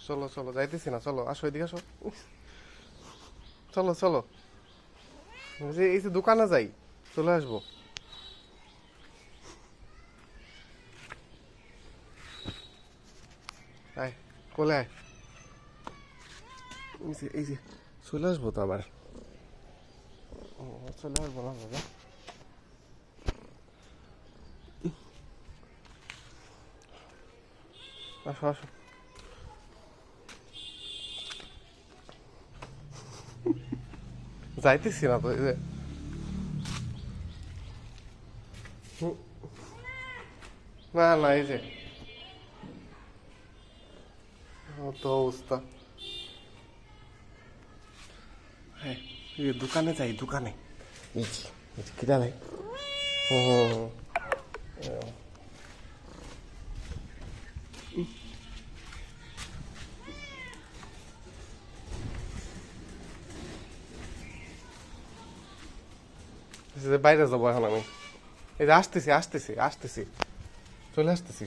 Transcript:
চলো চলো, যাইতেছি না, চলো আসো এদিকে আসো। চলো চলো, এই যে দোকানে যাই, চলে আসবো। আয়, কোলে আয়। এই যে চলে আসবো তো আবার। চলে আসবো না বাবা। আসো আসো। যাইতেছি না তো, এই যে না না, এই যে তো অবস্থা। হ্যাঁ, এই দোকানে যাই, দোকানে। এই যে কিনা নাই। হুম, বাইরে যাবো এখন আমি। এই যে আসতেছি আসতেছি আসতেছি, চলে আসতেছি।